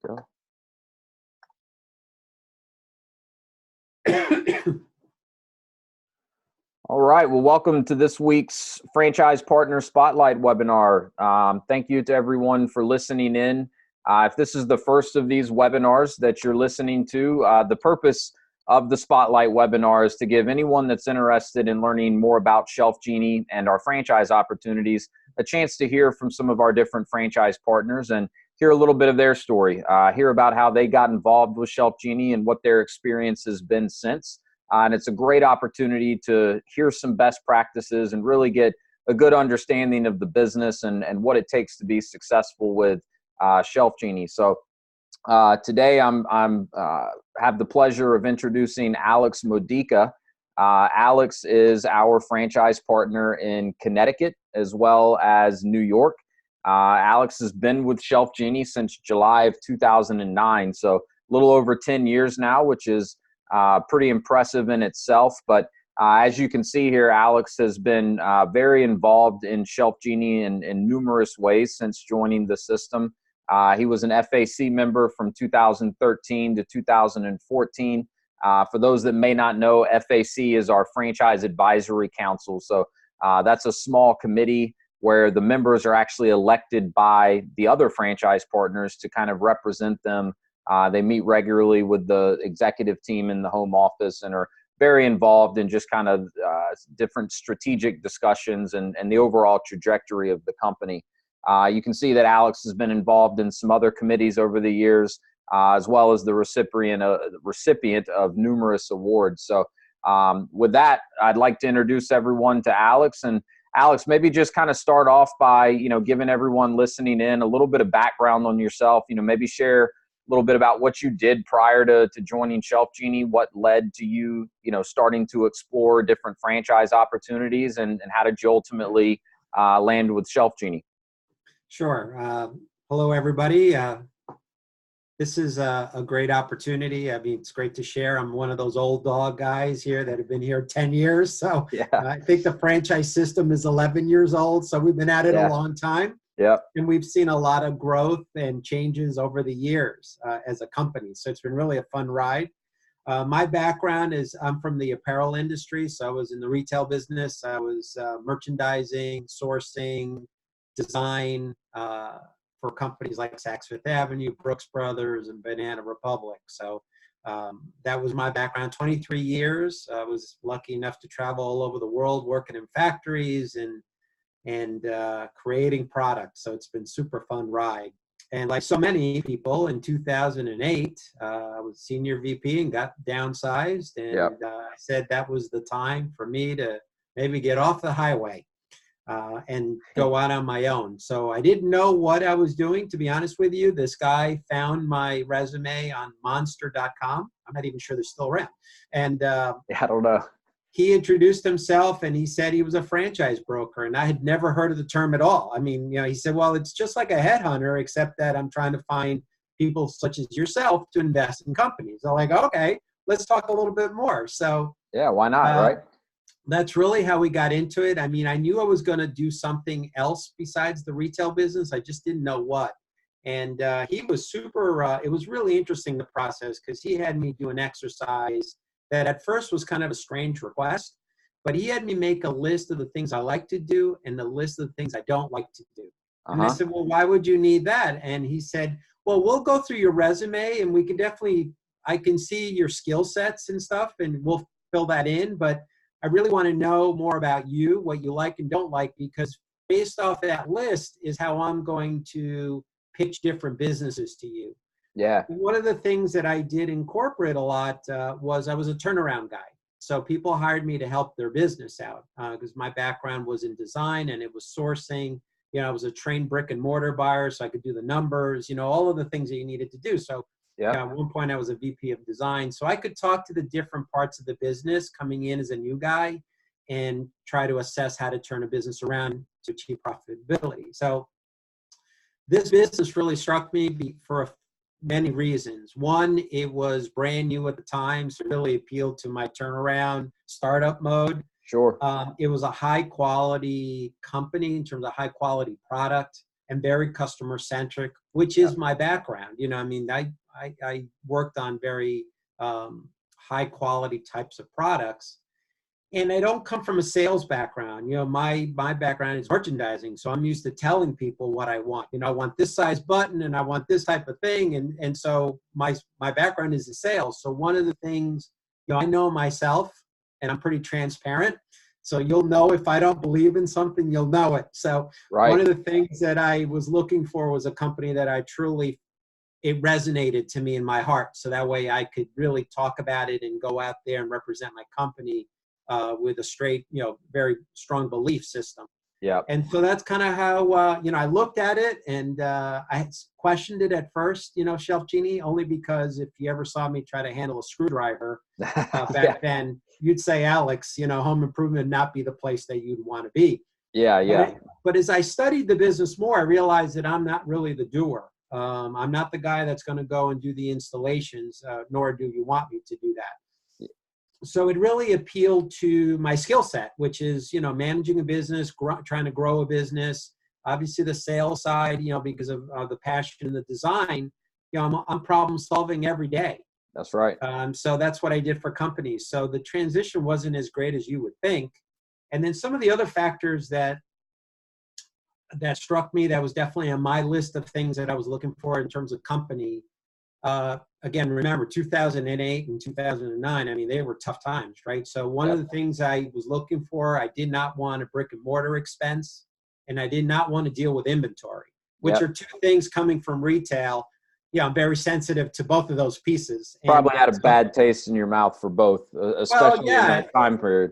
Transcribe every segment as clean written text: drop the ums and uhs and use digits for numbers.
go. All right. Well, welcome to this week's Franchise Partner Spotlight webinar. Thank you to everyone for listening in. If this is the first of these webinars that you're listening to, the purpose of the Spotlight webinar is to give anyone that's interested in learning more about ShelfGenie and our franchise opportunities a chance to hear from some of our different franchise partners and hear a little bit of their story, hear about how they got involved with ShelfGenie and what their experience has been since. And it's a great opportunity to hear some best practices and really get a good understanding of the business and what it takes to be successful with ShelfGenie. So today I'm have the pleasure of introducing Alex Modica. Alex is our franchise partner in Connecticut as well as New York. Alex has been with ShelfGenie since July of 2009, so a little over 10 years now, which is pretty impressive in itself. But as you can see here, Alex has been very involved in ShelfGenie in numerous ways since joining the system. He was an FAC member from 2013 to 2014. For those that may not know, FAC is our Franchise Advisory Council. So that's a small committee where the members are actually elected by the other franchise partners to kind of represent them. They meet regularly with the executive team in the home office and are very involved in just kind of different strategic discussions and the overall trajectory of the company. You can see that Alex has been involved in some other committees over the years, as well as the recipient of numerous awards. So with that, I'd like to introduce everyone to Alex. And Alex, maybe just kind of start off by, giving everyone listening in a little bit of background on yourself, maybe share a little bit about what you did prior to joining ShelfGenie, what led to you, starting to explore different franchise opportunities, and how did you ultimately land with ShelfGenie? Sure. Hello, everybody. This is a great opportunity. I mean, it's great to share. I'm one of those old dog guys here that have been here 10 years. So yeah. I think the franchise system is 11 years old. So we've been at it a long time. Yep. And we've seen a lot of growth and changes over the years as a company. So it's been really a fun ride. My background is I'm from the apparel industry. So I was in the retail business. I was merchandising, sourcing, design, for companies like Saks Fifth Avenue, Brooks Brothers, and Banana Republic. So that was my background. 23 years. I was lucky enough to travel all over the world, working in factories and creating products. So it's been super fun ride. And like so many people, in 2008, I was senior VP and got downsized. And I said that was the time for me to maybe get off the highway. And go out on my own. So I didn't know what I was doing, to be honest with you. This guy found my resume on monster.com. I'm not even sure they're still around. And I don't know. He introduced himself and he said he was a franchise broker. And I had never heard of the term at all. I mean, he said, well, it's just like a headhunter, except that I'm trying to find people such as yourself to invest in companies. I'm like, okay, let's talk a little bit more. So yeah, why not, right? That's really how we got into it. I mean, I knew I was going to do something else besides the retail business. I just didn't know what. And he was super, it was really interesting, the process, because he had me do an exercise that at first was kind of a strange request, but he had me make a list of the things I like to do and the list of the things I don't like to do. And I said, well, why would you need that? And he said, well, we'll go through your resume and we can definitely, I can see your skill sets and stuff and we'll fill that in. But I really want to know more about you, what you like and don't like, because based off that list is how I'm going to pitch different businesses to you. Yeah. One of the things that I did in corporate a lot was I was a turnaround guy. So people hired me to help their business out because my background was in design and it was sourcing. I was a trained brick and mortar buyer, so I could do the numbers, all of the things that you needed to do. So at one point I was a VP of design. So I could talk to the different parts of the business coming in as a new guy and try to assess how to turn a business around to achieve profitability. So this business really struck me for many reasons. One, it was brand new at the time, so it really appealed to my turnaround startup mode. Sure. It was a high quality company in terms of high quality product. and very customer centric, which is my background. You know, I mean, I worked on very high quality types of products. And I don't come from a sales background. You know, my background is merchandising. So I'm used to telling people what I want. You know, I want this size button and I want this type of thing. And so my background is in sales. So one of the things, you know, I know myself and I'm pretty transparent. So you'll know if I don't believe in something, you'll know it. So one of the things that I was looking for was a company that I truly, it resonated to me in my heart. So that way I could really talk about it and go out there and represent my company with a straight, you know, very strong belief system. Yeah. And so that's kind of how, you know, I looked at it, and I questioned it at first, you know, ShelfGenie, only because if you ever saw me try to handle a screwdriver back then, you'd say, Alex, you know, home improvement would not be the place that you'd want to be. Yeah. But as I studied the business more, I realized that I'm not really the doer. I'm not the guy that's going to go and do the installations, nor do you want me to do that. So it really appealed to my skill set, which is, you know, managing a business, trying to grow a business. Obviously, the sales side, you know, because of the passion and the design, you know, I'm problem solving every day. That's right. So that's what I did for companies. So the transition wasn't as great as you would think. And then some of the other factors that struck me, that was definitely on my list of things that I was looking for in terms of company. Again, remember 2008 and 2009, I mean, they were tough times, right? So one of the things I was looking for, I did not want a brick and mortar expense, and I did not want to deal with inventory, which are two things coming from retail. Yeah, I'm very sensitive to both of those pieces. Probably had a bad taste in your mouth for both, especially in that time period.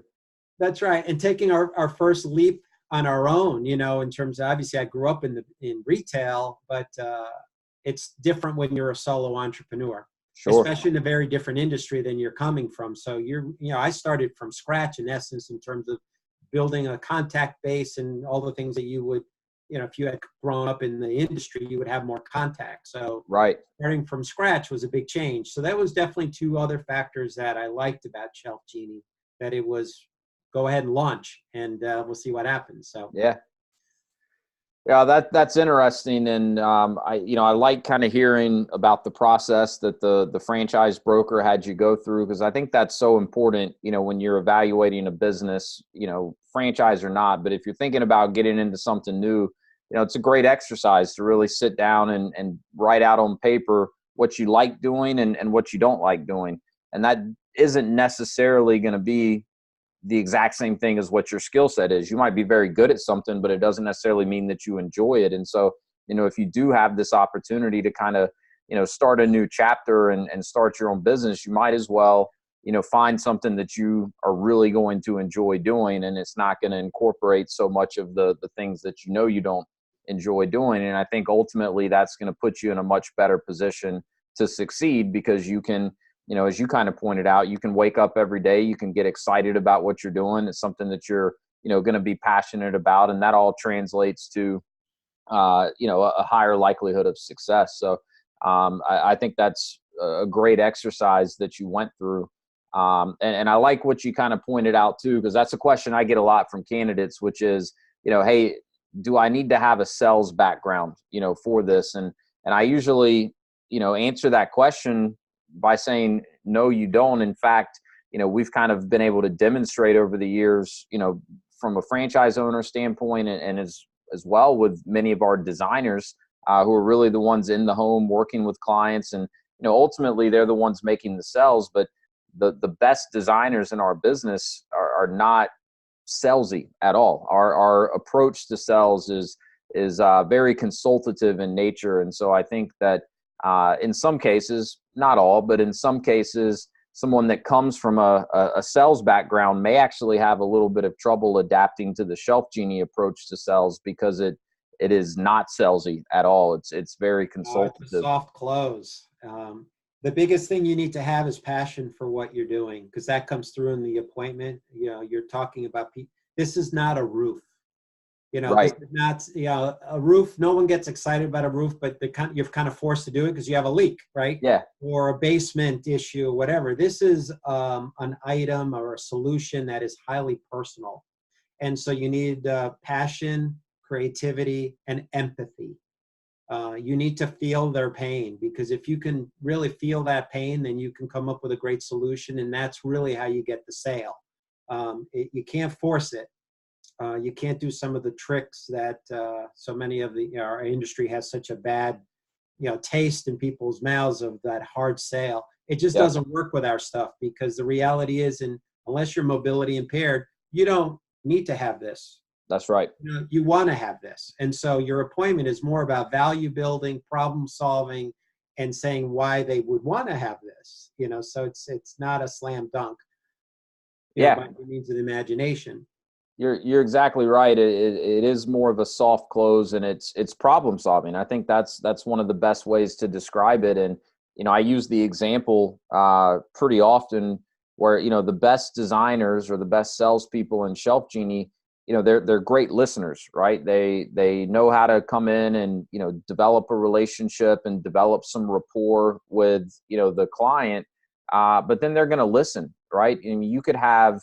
That's right. And taking our first leap on our own, you know, in terms of, obviously I grew up in retail, but it's different when you're a solo entrepreneur, especially in a very different industry than you're coming from. So you know, I started from scratch in essence, in terms of building a contact base and all the things that you would, you know, if you had grown up in the industry, you would have more contacts. So starting from scratch was a big change. So that was definitely two other factors that I liked about ShelfGenie, that it was go ahead and launch, and we'll see what happens. So yeah, that's interesting, and I like kind of hearing about the process that the franchise broker had you go through, because I think that's so important. You know, when you're evaluating a business, you know, franchise or not, but if you're thinking about getting into something new, you know, it's a great exercise to really sit down and write out on paper what you like doing and what you don't like doing, and that isn't necessarily going to be the exact same thing as what your skill set is. You might be very good at something, but it doesn't necessarily mean that you enjoy it. And so, you know, if you do have this opportunity to kind of, you know, start a new chapter and start your own business, you might as well, you know, find something that you are really going to enjoy doing, and it's not going to incorporate so much of the things that you know you don't enjoy doing. And I think ultimately that's going to put you in a much better position to succeed, because you can, you know, as you kind of pointed out, you can wake up every day, you can get excited about what you're doing. It's something that you're, you know, going to be passionate about, and that all translates to, you know, a higher likelihood of success. So I think that's a great exercise that you went through. And I like what you kind of pointed out too, because that's a question I get a lot from candidates, which is, you know, hey, do I need to have a sales background, you know, for this? And I usually, you know, answer that question by saying, no, you don't. In fact, you know, we've kind of been able to demonstrate over the years, you know, from a franchise owner standpoint, and as well with many of our designers who are really the ones in the home working with clients. And, you know, ultimately they're the ones making the sales, but the best designers in our business are not salesy at all. Our approach to sales is very consultative in nature. And so I think that in some cases, not all, but in some cases, someone that comes from a sales background may actually have a little bit of trouble adapting to the ShelfGenie approach to sales, because it is not salesy at all. It's very consultative. It's a soft close. The biggest thing you need to have is passion for what you're doing, because that comes through in the appointment. You know, you're talking about this is not a roof. You know, right. This is not, you know, a roof. No one gets excited about a roof, but you're kind of forced to do it because you have a leak, right? Yeah. Or a basement issue, or whatever. This is an item or a solution that is highly personal, and so you need passion, creativity, and empathy. You need to feel their pain, because if you can really feel that pain, then you can come up with a great solution, and that's really how you get the sale. You can't force it. You can't do some of the tricks that so many of our industry has such a bad, taste in people's mouths of that hard sale. It just Yep. doesn't work with our stuff, because the reality is, unless you're mobility impaired, you don't need to have this. That's right. You want to have this. And so your appointment is more about value building, problem solving, and saying why they would want to have this. So it's not a slam dunk, Yeah. by any means of the imagination. You're exactly right. It is more of a soft close, and it's problem solving. I think that's one of the best ways to describe it. And I use the example pretty often where the best designers or the best salespeople in ShelfGenie, they're great listeners, right? They know how to come in and develop a relationship and develop some rapport with the client, but then they're going to listen, right? And you could have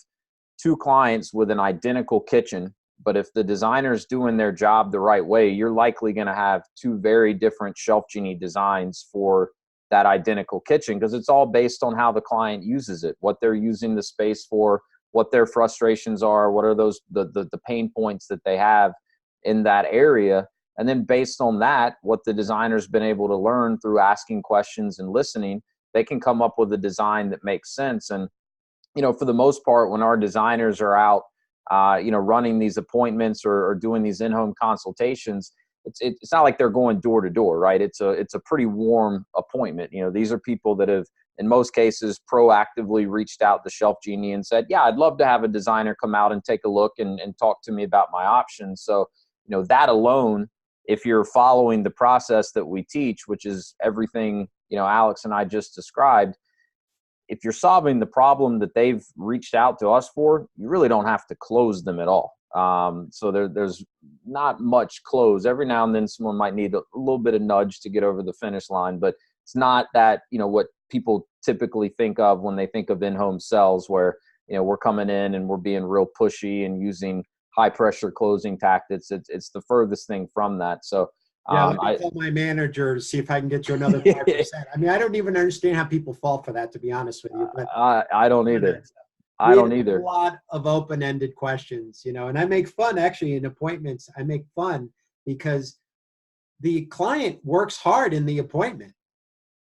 two clients with an identical kitchen, but if the designer's doing their job the right way, you're likely going to have two very different ShelfGenie designs for that identical kitchen, because it's all based on how the client uses it, what they're using the space for, what their frustrations are, what are those the pain points that they have in that area. And then based on that, what the designer's been able to learn through asking questions and listening, they can come up with a design that makes sense. And for the most part, when our designers are out, running these appointments or doing these in-home consultations, it's not like they're going door to door, right? It's a pretty warm appointment. These are people that have, in most cases, proactively reached out to ShelfGenie and said, yeah, I'd love to have a designer come out and take a look and talk to me about my options. So, that alone, if you're following the process that we teach, which is everything, Alex and I just described, if you're solving the problem that they've reached out to us for, you really don't have to close them at all. So there's not much close. Every now and then someone might need a little bit of nudge to get over the finish line, but it's not that, what people typically think of when they think of in-home sales, where, we're coming in and we're being real pushy and using high pressure closing tactics. It's the furthest thing from that. So, yeah, let me call my manager to see if I can get you another 5%. I mean, I don't even understand how people fall for that, to be honest with you. But I don't either. I don't either. A lot of open-ended questions, and I make fun, actually, in appointments. I make fun because the client works hard in the appointment.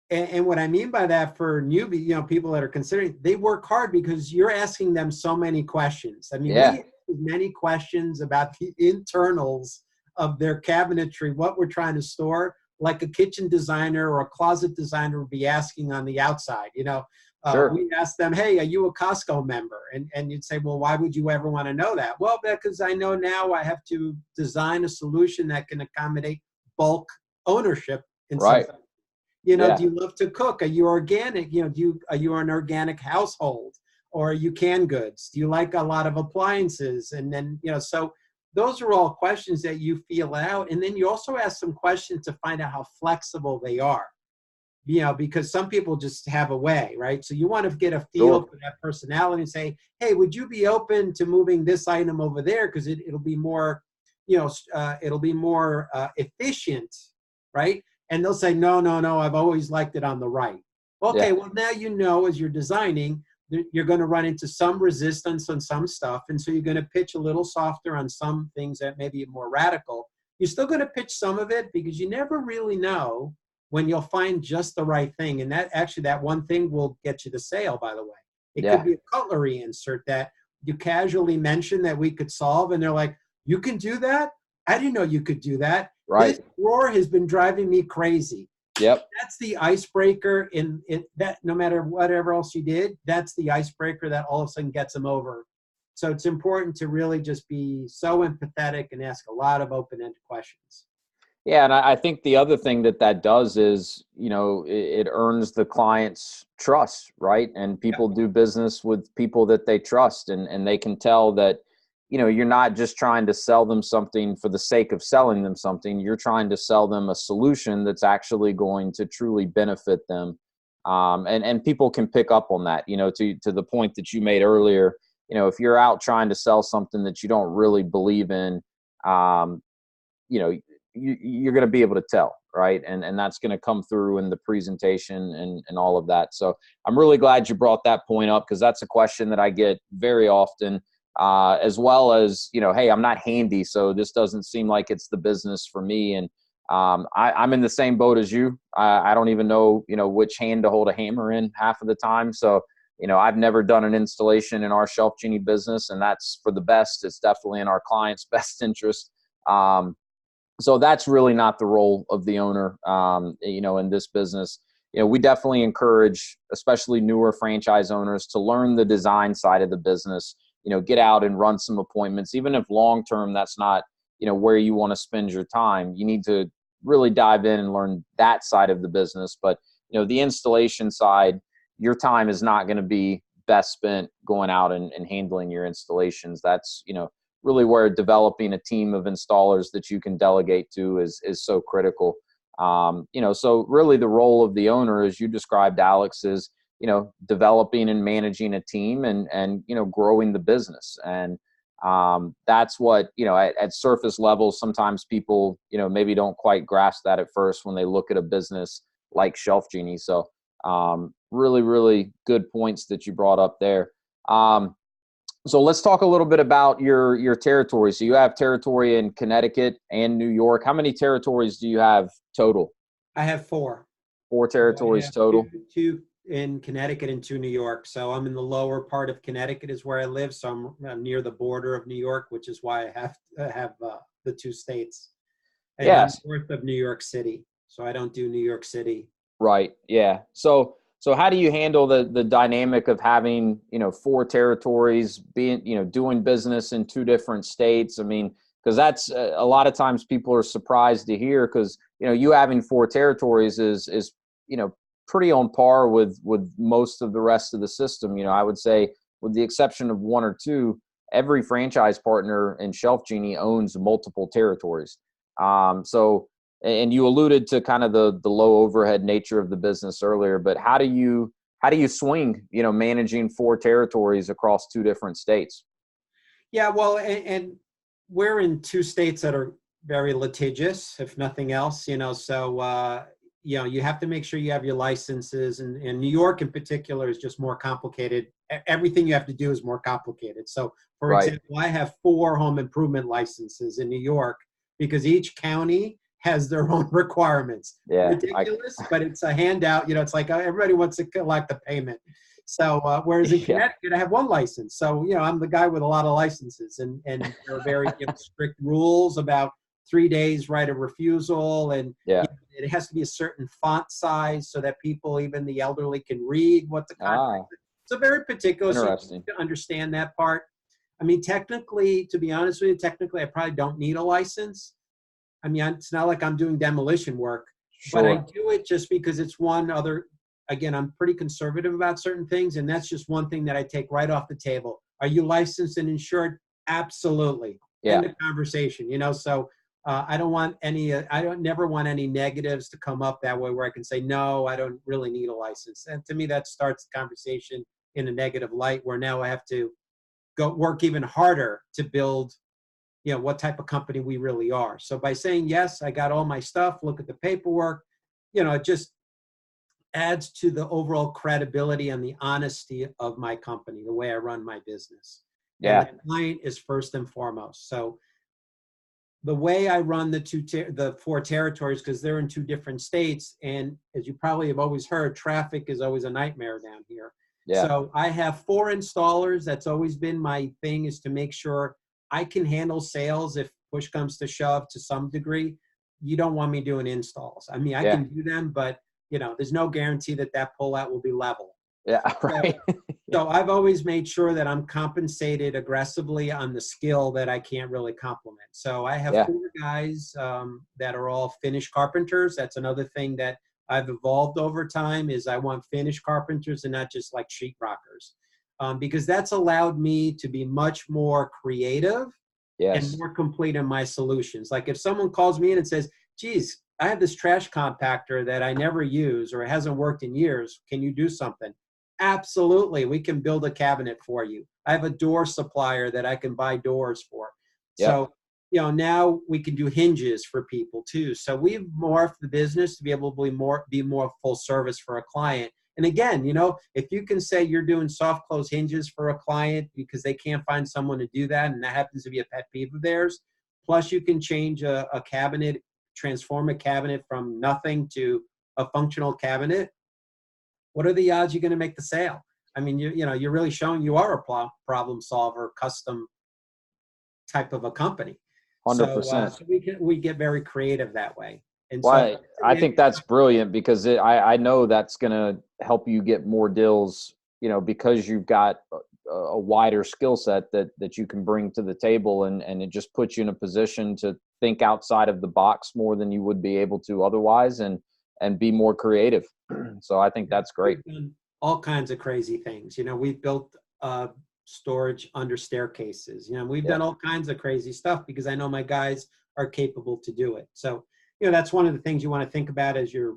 And what I mean by that, for newbie, people that are considering, they work hard because you're asking them so many questions. I mean, we ask many questions about the internals of their cabinetry, what we're trying to store, like a kitchen designer or a closet designer would be asking on the outside. Sure. We ask them, hey, are you a Costco member? And you'd say, well, why would you ever want to know that? Well, because I know now I have to design a solution that can accommodate bulk ownership in some fashion. Do you love to cook? Are you organic? Are you an organic household, or are you canned goods? Do you like a lot of appliances? And then, so those are all questions that you feel out. And then you also ask some questions to find out how flexible they are, because some people just have a way, right? So you want to get a feel for that personality and say, hey, would you be open to moving this item over there? Because it'll be more, efficient, right? And they'll say, no, I've always liked it on the right. Okay, well, now as you're designing, you're going to run into some resistance on some stuff. And so you're going to pitch a little softer on some things that may be more radical. You're still going to pitch some of it, because you never really know when you'll find just the right thing. And that one thing will get you the sale, by the way. It could be a cutlery insert that you casually mention that we could solve. And they're like, you can do that? I didn't know you could do that. Right. This drawer has been driving me crazy. Yep. That's the icebreaker in that. No matter whatever else you did, that's the icebreaker that all of a sudden gets them over. So it's important to really just be so empathetic and ask a lot of open-ended questions. Yeah, and I think the other thing that does is, it earns the client's trust, right? And people do business with people that they trust, and they can tell that, you're not just trying to sell them something for the sake of selling them something. You're trying to sell them a solution that's actually going to truly benefit them. And people can pick up on that, to the point that you made earlier. If you're out trying to sell something that you don't really believe in, you're going to be able to tell, right? And that's going to come through in the presentation and all of that. So I'm really glad you brought that point up, because that's a question that I get very often, as well as, hey, I'm not handy, so this doesn't seem like it's the business for me. And I'm in the same boat as you. I don't even know, which hand to hold a hammer in half of the time. So, I've never done an installation in our ShelfGenie business, and that's for the best. It's definitely in our client's best interest. So that's really not the role of the owner, in this business. We definitely encourage, especially newer franchise owners, to learn the design side of the business, get out and run some appointments. Even if long-term that's not, where you want to spend your time, you need to really dive in and learn that side of the business. But, the installation side, your time is not going to be best spent going out and handling your installations. That's, really where developing a team of installers that you can delegate to is so critical. So really the role of the owner, as you described, Alex, is, developing and managing a team and growing the business. And that's what, at surface level, sometimes people, maybe don't quite grasp that at first when they look at a business like ShelfGenie. So really, really good points that you brought up there. So let's talk a little bit about your territory. So you have territory in Connecticut and New York. How many territories do you have total? I have 4. 4 territories total. Two in Connecticut and 2 New York. So I'm in the lower part of Connecticut is where I live. So I'm near the border of New York, which is why I have the 2 states. And Yes. I'm north of New York City. So I don't do New York City. Right. Yeah. So how do you handle the dynamic of having, 4 territories, being, doing business in 2 different states? I mean, because that's a lot of times people are surprised to hear, because, you having 4 territories is, pretty on par with most of the rest of the system. I would say, with the exception of 1 or 2, every franchise partner in ShelfGenie owns multiple territories. And you alluded to kind of the low overhead nature of the business earlier, but how do you swing, managing 4 territories across 2 different states? Yeah, well, and we're in 2 states that are very litigious, if nothing else, so, you have to make sure you have your licenses, and New York in particular is just more complicated. Everything you have to do is more complicated. So, for example, I have 4 home improvement licenses in New York because each county has their own requirements. Yeah, ridiculous, but it's a handout. It's like everybody wants to collect the payment. So whereas in Connecticut, I have 1 license. So, I'm the guy with a lot of licenses, and there are very strict rules about 3 days right of refusal. And it has to be a certain font size so that people, even the elderly, can read what the contract is. So very particular. Interesting. So to understand that part. I mean, technically, to be honest with you, I probably don't need a license. I mean, it's not like I'm doing demolition work, Sure. but I do it just because it's one other. Again, I'm pretty conservative about certain things, and that's just one thing that I take right off the table. Are you licensed and insured? Absolutely. Yeah. End of conversation. So I don't want any. Never want any negatives to come up that way where I can say no, I don't really need a license. And to me, that starts the conversation in a negative light, where now I have to go work even harder to build what type of company we really are. So by saying, yes, I got all my stuff, look at the paperwork, it just adds to the overall credibility and the honesty of my company, the way I run my business. Yeah. And the client is first and foremost. So the way I run the 4 territories, because they're in 2 different states, and as you probably have always heard, traffic is always a nightmare down here. Yeah. So I have 4 installers. That's always been my thing, is to make sure I can handle sales if push comes to shove to some degree. You don't want me doing installs. I mean, I can do them, but there's no guarantee that pullout will be level. Yeah, right. So I've always made sure that I'm compensated aggressively on the skill that I can't really complement. So I have 4 guys that are all finished carpenters. That's another thing that I've evolved over time, is I want finished carpenters and not just like sheetrockers. Because that's allowed me to be much more creative and more complete in my solutions. Like if someone calls me in and says, geez, I have this trash compactor that I never use, or it hasn't worked in years, can you do something? Absolutely. We can build a cabinet for you. I have a door supplier that I can buy doors for. So, now we can do hinges for people too. So we've morphed the business to be able to be more full service for a client. And again, if you can say you're doing soft close hinges for a client because they can't find someone to do that, and that happens to be a pet peeve of theirs, plus you can change a cabinet, transform a cabinet from nothing to a functional cabinet, what are the odds you're going to make the sale? I mean, you're really showing you are a problem solver, custom type of a company. 100%. So we get very creative that way. And Well, so I think that's brilliant because I know that's going to help you get more deals, because you've got a wider skill set that you can bring to the table, and it just puts you in a position to think outside of the box more than you would be able to otherwise, and be more creative. So I think that's great. We've done all kinds of crazy things. We've built storage under staircases. We've done all kinds of crazy stuff because I know my guys are capable to do it. So, that's one of the things you want to think about as you're,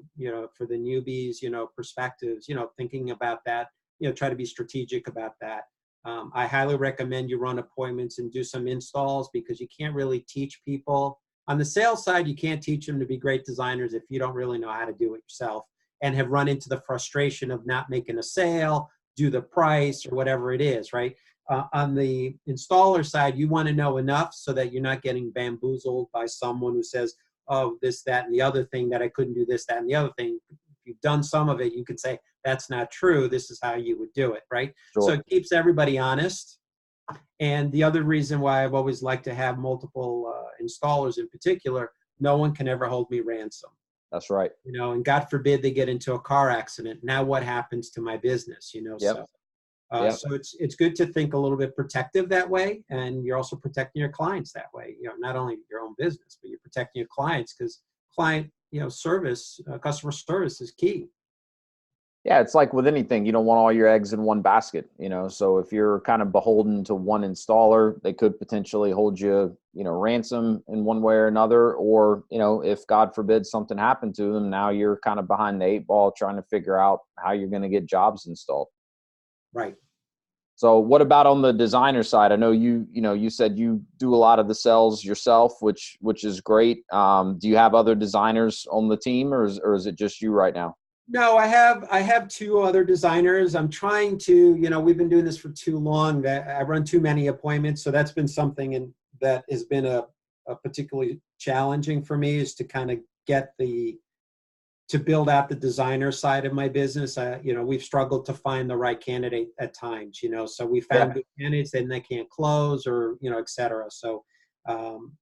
for the newbies, perspectives, thinking about that, try to be strategic about that. I highly recommend you run appointments and do some installs because you can't really teach people. On the sales side, you can't teach them to be great designers if you don't really know how to do it yourself and have run into the frustration of not making a sale, do the price or whatever it is, right? On the installer side, you want to know enough so that you're not getting bamboozled by someone who says, oh, this, that, and the other thing, that I couldn't do this, that, and the other thing. If you've done some of it, you can say, that's not true. This is how you would do it, right? Sure. So it keeps everybody honest. And the other reason why I've always liked to have multiple installers in particular, no one can ever hold me ransom. That's right. And God forbid they get into a car accident. Now what happens to my business, Yep. So it's good to think a little bit protective that way. And you're also protecting your clients that way, not only your own business, but you're protecting your clients because client, service, customer service is key. Yeah, it's like with anything, you don't want all your eggs in one basket, so if you're kind of beholden to one installer, they could potentially hold you, ransom in one way or another, or, if God forbid something happened to them, now you're kind of behind the eight ball trying to figure out how you're going to get jobs installed. Right. So what about on the designer side? I know you said you do a lot of the sales yourself, which is great. Do you have other designers on the team or is it just you right now? No, I have two other designers. I'm trying to, we've been doing this for too long that I run too many appointments. So that's been something that has been a particularly challenging for me is to kind of to build out the designer side of my business. We've struggled to find the right candidate at times, so we found good candidates and they can't close or, et cetera. So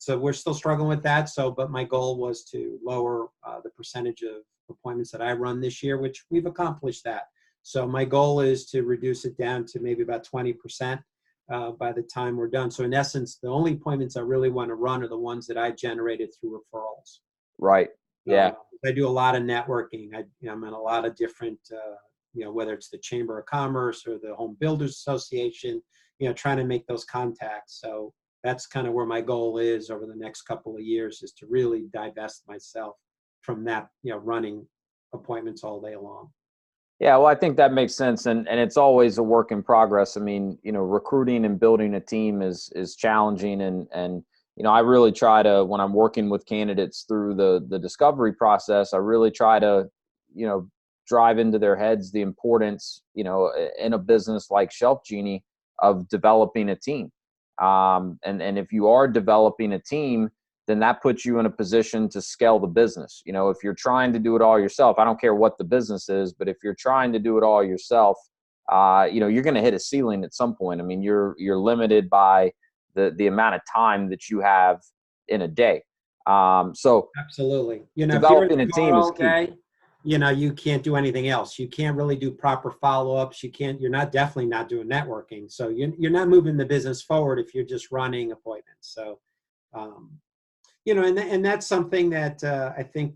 we're still struggling with that. But my goal was to lower the percentage of appointments that I run this year, which we've accomplished that. So my goal is to reduce it down to maybe about 20% by the time we're done. So in essence, the only appointments I really want to run are the ones that I generated through referrals. Right. Yeah. I do a lot of networking. I'm in a lot of different, whether it's the Chamber of Commerce or the Home Builders Association, trying to make those contacts. So that's kind of where my goal is over the next couple of years is to really divest myself from that, running appointments all day long. Yeah, well, I think that makes sense. And it's always a work in progress. I mean, recruiting and building a team is challenging. And I really try to, when I'm working with candidates through the discovery process, I really try to, drive into their heads the importance, in a business like ShelfGenie of developing a team. And if you are developing a team, then that puts you in a position to scale the business. If you're trying to do it all yourself, I don't care what the business is, but if you're trying to do it all yourself, you're going to hit a ceiling at some point. I mean, you're limited by the amount of time that you have in a day. So absolutely, developing a team is key. You can't do anything else. You can't really do proper follow-ups. You're definitely not doing networking. So you're not moving the business forward if you're just running appointments. So, and that's something that I think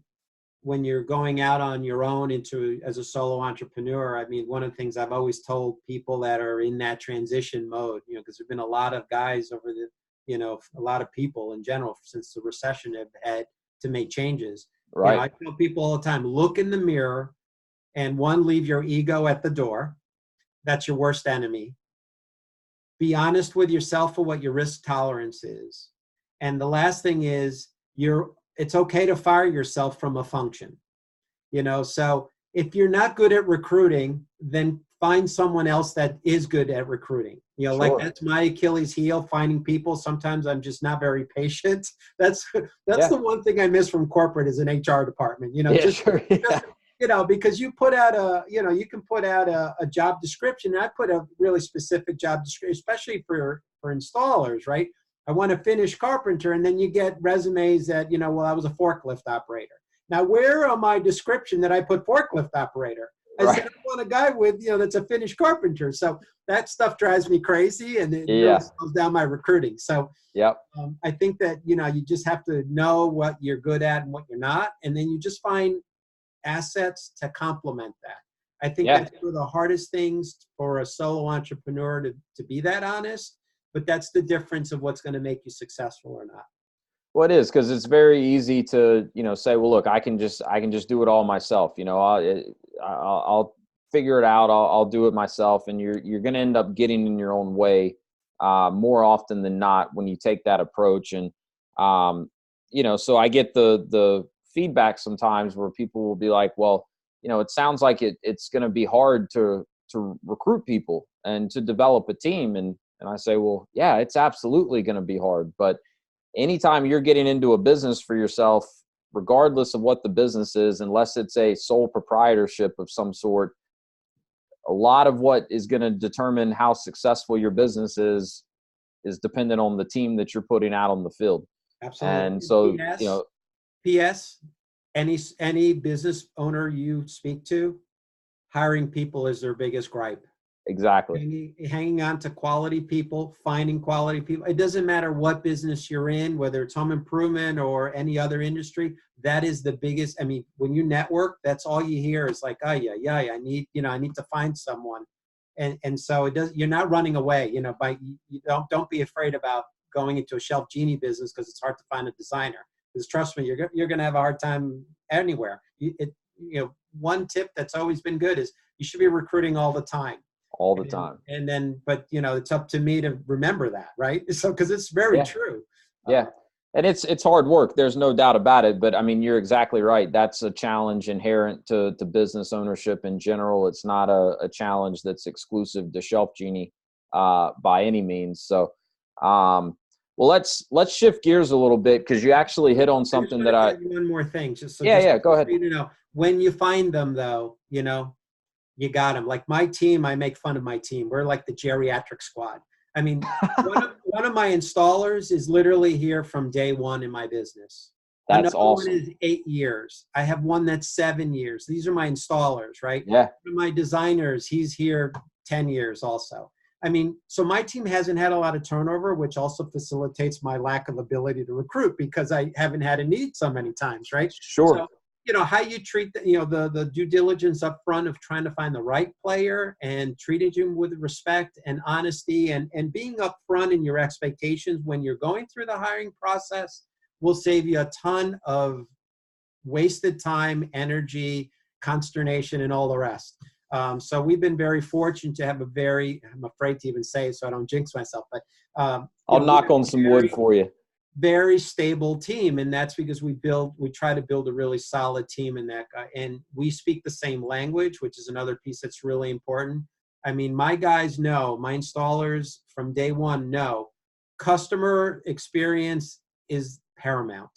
when you're going out on your own as a solo entrepreneur, I mean, one of the things I've always told people that are in that transition mode, because there've been a lot of guys over a lot of people in general since the recession have had to make changes. Right. I tell people all the time, look in the mirror and leave your ego at the door. That's your worst enemy. Be honest with yourself for what your risk tolerance is. And the last thing is it's okay to fire yourself from a function. So if you're not good at recruiting, then find someone else that is good at recruiting. Like Sure. that's my Achilles heel, finding people. Sometimes I'm just not very patient. That's Yeah. the one thing I miss from corporate is an HR department. Yeah, sure. Yeah. Because you put out you can put out a job description. And I put a really specific job description, especially for installers, right? I want a finished carpenter, and then you get resumes that, well, I was a forklift operator. Now, where on my description that I put forklift operator? I said, I want a guy with, that's a finished carpenter. So that stuff drives me crazy, and it really slows down my recruiting. So I think that, you just have to know what you're good at and what you're not. And then you just find assets to complement that. I think that's one of the hardest things for a solo entrepreneur to be that honest, but that's the difference of what's going to make you successful or not. Well, it is, because it's very easy to, say, well, look, I can just do it all myself. I'll figure it out. I'll do it myself. And you're going to end up getting in your own way more often than not when you take that approach. And, so I get the feedback sometimes where people will be like, well, it sounds like it's going to be hard to recruit people and to develop a team. And I say, well, yeah, it's absolutely going to be hard. But anytime you're getting into a business for yourself, regardless of what the business is, unless it's a sole proprietorship of some sort, a lot of what is going to determine how successful your business is dependent on the team that you're putting out on the field. Absolutely. And so, P.S. Any business owner you speak to, hiring people is their biggest gripe. Exactly. Hanging on to quality people, finding quality people. It doesn't matter what business you're in, whether it's home improvement or any other industry. That is the biggest. I mean, when you network, that's all you hear is like, I need to find someone. And so you're not running away, don't be afraid about going into a ShelfGenie business because it's hard to find a designer. Because trust me, you're going to have a hard time anywhere. One tip that's always been good is you should be recruiting all the time. All the time. And then, but it's up to me to remember that, right? So, because it's very true. Yeah. And it's hard work. There's no doubt about it. But I mean, you're exactly right. That's a challenge inherent to business ownership in general. It's not a challenge that's exclusive to ShelfGenie by any means. So, well, let's shift gears a little bit, because you actually hit on something that one more thing. Go ahead. When you find them, though, you got them. Like my team, I make fun of my team. We're like the geriatric squad. I mean, one of my installers is literally here from day one in my business. That's awesome. Another one is 8 years. I have one that's 7 years. These are my installers, right? Yeah. One of my designers, he's here 10 years also. I mean, so my team hasn't had a lot of turnover, which also facilitates my lack of ability to recruit because I haven't had a need so many times, right? Sure. So, how you treat the due diligence up front of trying to find the right player and treating him with respect and honesty and being upfront in your expectations when you're going through the hiring process will save you a ton of wasted time, energy, consternation, and all the rest. So we've been very fortunate to have I'm afraid to even say it so I don't jinx myself, but I'll knock on some wood for you. Very stable team, and that's because we try to build a really solid team in that guy, and we speak the same language, which is another piece that's really important. I mean, my guys know, my installers from day one know, customer experience is paramount.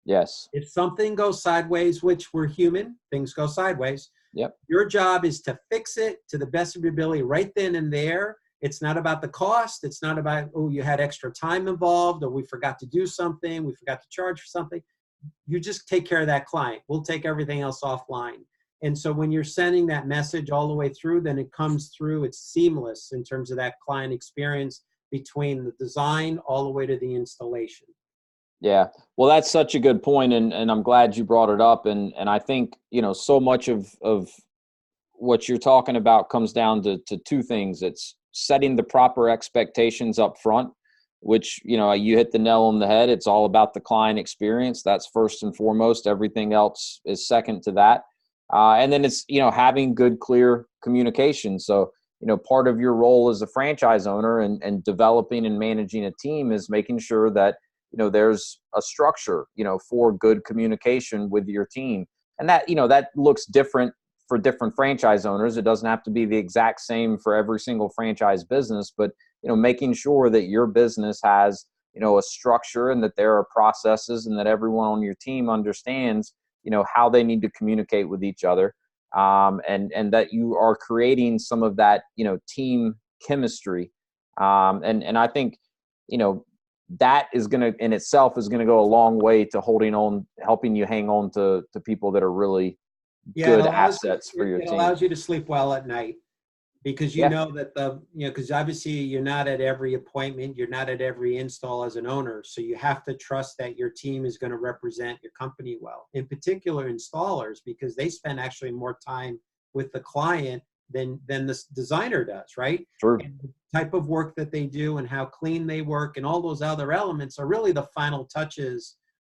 Yes. If something goes sideways, which we're human, things go sideways. Yep. Your job is to fix it to the best of your ability right then and there. It's not about the cost. It's not about, you had extra time involved, or we forgot to do something. We forgot to charge for something. You just take care of that client. We'll take everything else offline. And so when you're sending that message all the way through, then it comes through. It's seamless in terms of that client experience between the design all the way to the installation. Yeah. Well, that's such a good point, and I'm glad you brought it up. And I think, so much of what you're talking about comes down to two things. It's setting the proper expectations up front, which, you hit the nail on the head. It's all about the client experience. That's first and foremost. Everything else is second to that. And then it's, having good, clear communication. So, part of your role as a franchise owner and developing and managing a team is making sure that, there's a structure, for good communication with your team. And that, that looks different for different franchise owners. It doesn't have to be the exact same for every single franchise business, but, making sure that your business has, a structure, and that there are processes, and that everyone on your team understands, how they need to communicate with each other. And that you are creating some of that, team chemistry. And I think, that is going to, in itself, is going to go a long way to helping you hang on to people that are really good assets for your team. It allows you to sleep well at night, because you know that because obviously you're not at every appointment, you're not at every install as an owner. So you have to trust that your team is going to represent your company well, in particular installers, because they spend actually more time with the client than the designer does, right? True. And the type of work that they do and how clean they work and all those other elements are really the final touches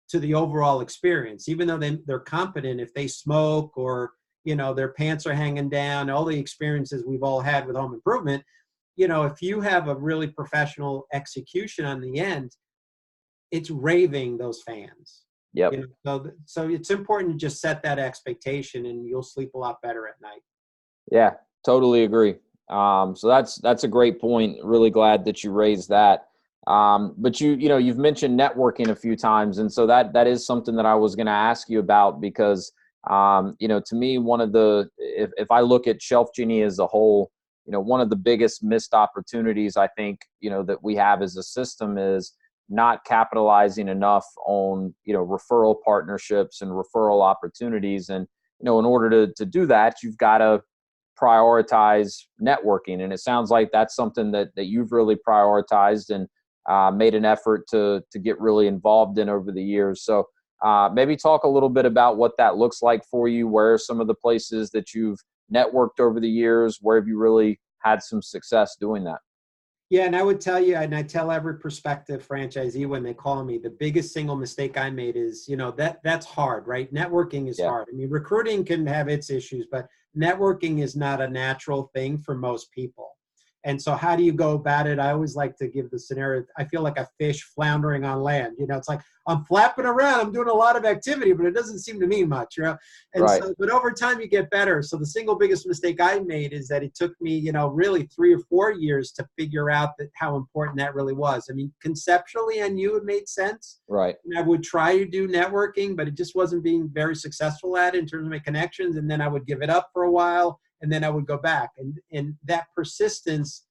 to the overall experience. Even though they're competent, if they smoke or their pants are hanging down, all the experiences we've all had with home improvement, if you have a really professional execution on the end, it's raving those fans. Yep. So it's important to just set that expectation, and you'll sleep a lot better at night. Yeah, totally agree. So that's a great point. Really glad that you raised that. But you've mentioned networking a few times, and so that is something that I was going to ask you about, because to me, one of if I look at ShelfGenie as a whole, one of the biggest missed opportunities I think, that we have as a system is not capitalizing enough on, referral partnerships and referral opportunities. And, in order to do that, you've got to prioritize networking. And it sounds like that's something that you've really prioritized and made an effort to get really involved in over the years. So maybe talk a little bit about what that looks like for you. Where are some of the places that you've networked over the years? Where have you really had some success doing that? Yeah, and I would tell you, and I tell every prospective franchisee when they call me, the biggest single mistake I made is, that's hard, right? Networking is hard. I mean, recruiting can have its issues, but networking is not a natural thing for most people. And so how do you go about it? I always like to give the scenario. I feel like a fish floundering on land. It's like I'm flapping around. I'm doing a lot of activity, but it doesn't seem to mean much. And right. So, but over time you get better. So the single biggest mistake I made is that it took me, really 3 or 4 years to figure out how important that really was. I mean, conceptually, I knew it made sense. Right. And I would try to do networking, but it just wasn't being very successful at it in terms of my connections. And then I would give it up for a while, and then I would go back. And that persistence,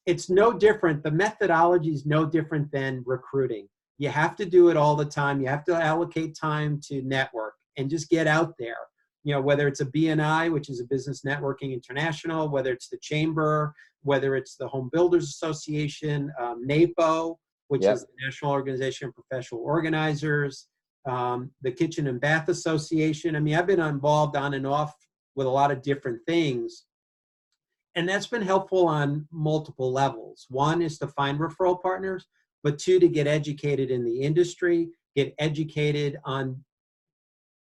it's no different. The methodology is no different than recruiting. You have to do it all the time. You have to allocate time to network and just get out there. Whether it's a BNI, which is a Business Networking International, whether it's the Chamber, whether it's the Home Builders Association, NAPO, which is the National Organization of Professional Organizers, the Kitchen and Bath Association. I mean, I've been involved on and off with a lot of different things. And that's been helpful on multiple levels. One is to find referral partners, but 2, to get educated in the industry, get educated on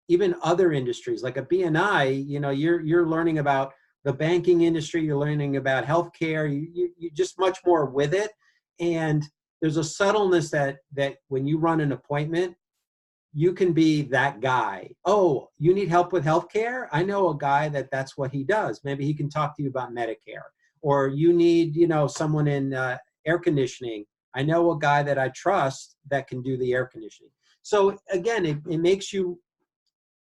even other industries. Like a BNI, you're learning about the banking industry, you're learning about healthcare, you're just much more with it. And there's a subtleness that when you run an appointment, you can be that guy. Oh, you need help with healthcare? I know a guy that's what he does. Maybe he can talk to you about Medicare. Or you need, someone in air conditioning. I know a guy that I trust that can do the air conditioning. So again, it makes you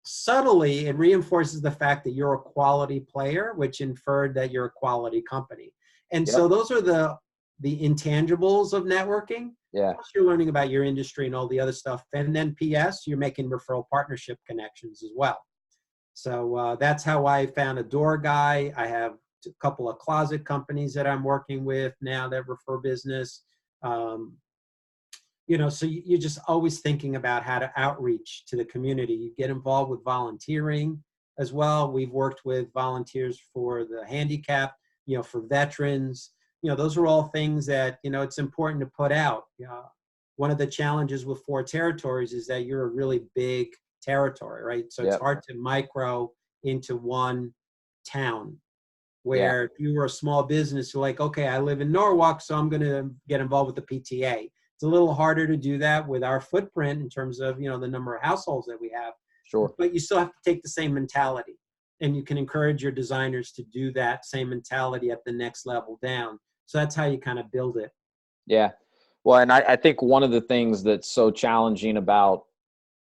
subtly, it reinforces the fact that you're a quality player, which inferred that you're a quality company. And so those are the intangibles of networking. Yeah. Plus you're learning about your industry and all the other stuff. And then PS, you're making referral partnership connections as well. So that's how I found a door guy. I have a couple of closet companies that I'm working with now that refer business. So you're just always thinking about how to outreach to the community. You get involved with volunteering as well. We've worked with volunteers for the handicapped, for veterans. Those are all things that, it's important to put out. One of the challenges with 4 territories is that you're a really big territory, right? So it's hard to micro into one town. Where if you were a small business, you're like, okay, I live in Norwalk, so I'm going to get involved with the PTA. It's a little harder to do that with our footprint in terms of, the number of households that we have. Sure. But you still have to take the same mentality, and you can encourage your designers to do that same mentality at the next level down. So that's how you kind of build it. Yeah. Well, and I think one of the things that's so challenging about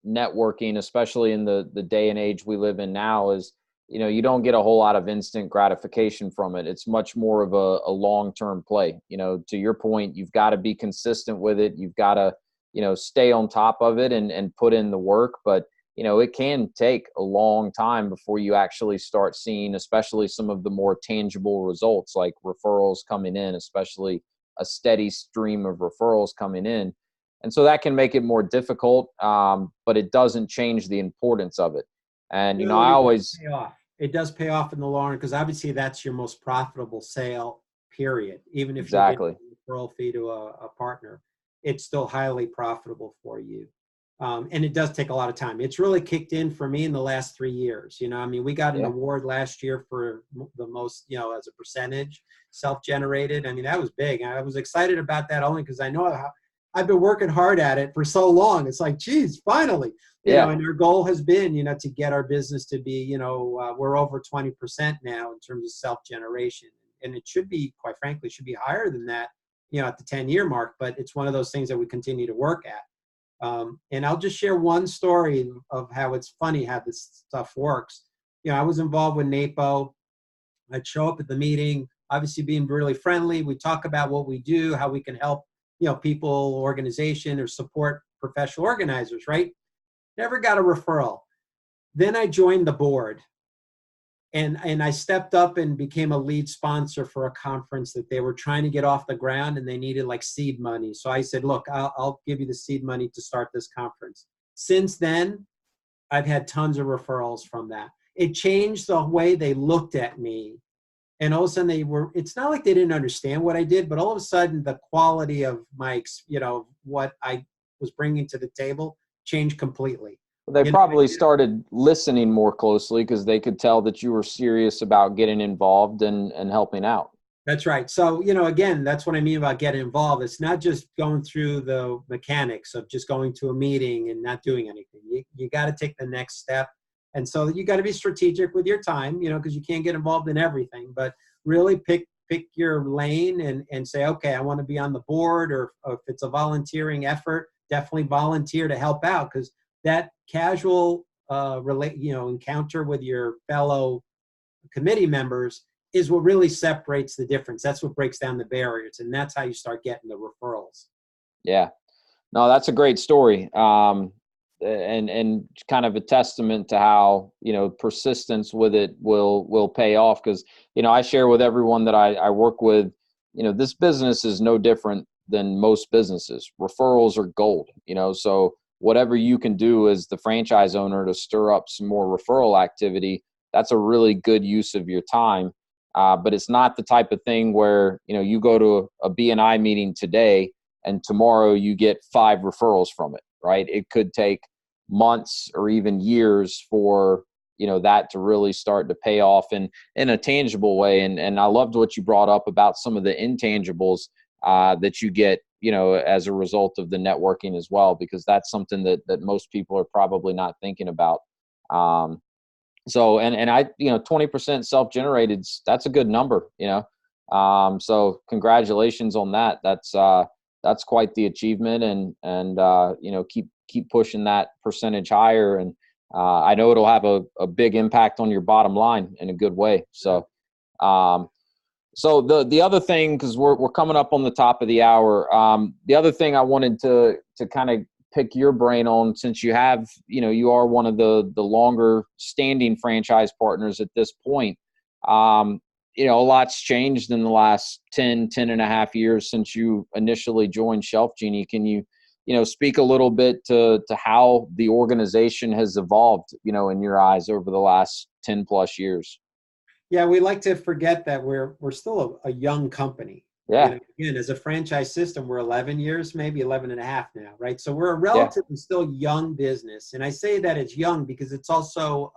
networking, especially in the day and age we live in now, is, you don't get a whole lot of instant gratification from it. It's much more of a long-term play. To your point, you've got to be consistent with it. You've got to, stay on top of it and put in the work. But, it can take a long time before you actually start seeing, especially some of the more tangible results, like referrals coming in, especially a steady stream of referrals coming in. And so that can make it more difficult, but it doesn't change the importance of it. And, No, I it always, does pay off. It does pay off in the long run, because obviously that's your most profitable sale, period. Even if you're getting exactly. a referral fee to a partner, it's still highly profitable for you. And it does take a lot of time. It's really kicked in for me in the last 3 years. We got an Yeah. award last year for the most, as a percentage, self-generated. That was big. I was excited about that only because I know how I've been working hard at it for so long. It's like, geez, finally, Yeah. and our goal has been, to get our business to be, we're over 20% now in terms of self-generation. And it should be, quite frankly, should be higher than that, at the 10-year mark, but it's one of those things that we continue to work at. And I'll just share one story of how it's funny how this stuff works. I was involved with NAPO. I'd show up at the meeting, obviously being really friendly. We talk about what we do, how we can help, people, organization, or support professional organizers, right? Never got a referral. Then I joined the board, and I stepped up and became a lead sponsor for a conference that they were trying to get off the ground, and they needed like seed money. So I said, look, I'll give you the seed money to start this conference. Since then, I've had tons of referrals from that. It changed the way they looked at me. And all of a sudden it's not like they didn't understand what I did, but all of a sudden the quality of my, what I was bringing to the table changed completely. They probably started listening more closely because they could tell that you were serious about getting involved and helping out. That's right. So, again, that's what I mean about getting involved. It's not just going through the mechanics of just going to a meeting and not doing anything. You got to take the next step. And so you got to be strategic with your time, because you can't get involved in everything, but really pick your lane and say, okay, I want to be on the board, or if it's a volunteering effort, definitely volunteer to help out, because that casual encounter with your fellow committee members is what really separates the difference. That's what breaks down the barriers, and that's how you start getting the referrals. Yeah, no, that's a great story. And kind of a testament to how, persistence with it will pay off. Because, I share with everyone that I work with, this business is no different than most businesses. Referrals are gold, so whatever you can do as the franchise owner to stir up some more referral activity, that's a really good use of your time. But it's not the type of thing where, you go to a BNI meeting today and tomorrow you get 5 referrals from it, right? It could take months or even years for, that to really start to pay off in a tangible way. And I loved what you brought up about some of the intangibles that you get, as a result of the networking as well, because that's something that most people are probably not thinking about. So, and I, 20% self-generated, that's a good number, so congratulations on that. That's quite the achievement, and keep pushing that percentage higher. And I know it'll have a big impact on your bottom line in a good way. So, so the other thing, because we're coming up on the top of the hour, the other thing I wanted to kind of pick your brain on, since you have, you are one of the longer standing franchise partners at this point. A lot's changed in the last 10 and a half years since you initially joined ShelfGenie. Can you, speak a little bit to how the organization has evolved, in your eyes over the last 10 plus years? Yeah, we like to forget that we're still a young company. Yeah. Again, as a franchise system, we're 11 years, maybe 11 and a half now, right? So we're a relatively still young business. And I say that it's young because it's also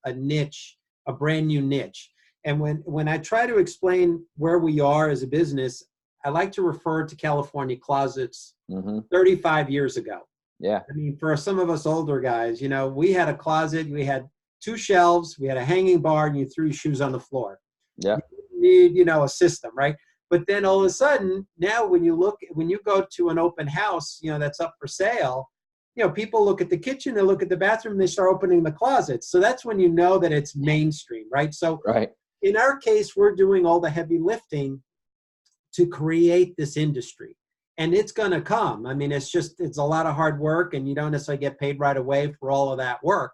a niche, a brand new niche. And when I try to explain where we are as a business, I like to refer to California closets Mm-hmm. 35 years ago. Yeah. I mean, for some of us older guys, you know, we had a closet, we had 2 shelves, we had a hanging bar, and you threw your shoes on the floor. Yeah. You need, you know, a system, right? But then all of a sudden, now when you go to an open house, you know, that's up for sale, you know, people look at the kitchen, they look at the bathroom, they start opening the closets. So that's when you know that it's mainstream, right? So Right. in our case, we're doing all the heavy lifting to create this industry. And it's going to come. I mean, it's a lot of hard work, and you don't necessarily get paid right away for all of that work.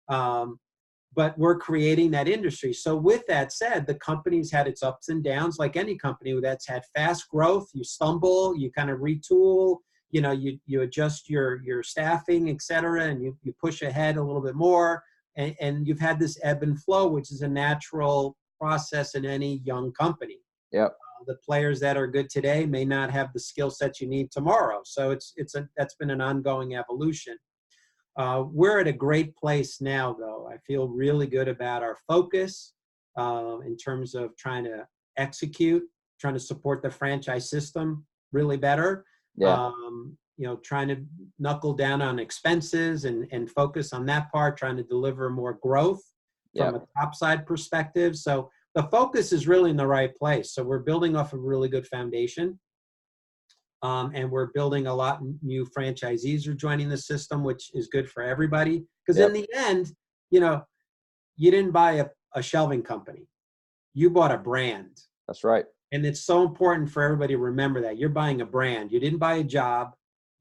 But we're creating that industry. So with that said, the company's had its ups and downs, like any company that's had fast growth. You stumble, you kind of retool, you know, you adjust your staffing, et cetera, and you push ahead a little bit more. And you've had this ebb and flow, which is a natural process in any young company. Yep. The players that are good today may not have the skill sets you need tomorrow. So that's been an ongoing evolution. We're at a great place now, though. I feel really good about our focus in terms of trying to execute, trying to support the franchise system really better. Yeah. You know, trying to knuckle down on expenses and focus on that part, trying to deliver more growth from a top side perspective. So the focus is really in the right place. So we're building off a really good foundation. And we're building a lot of new franchisees are joining the system, which is good for everybody. Because in the end, you know, you didn't buy a shelving company. You bought a brand. That's right. And it's so important for everybody to remember that. You're buying a brand. You didn't buy a job.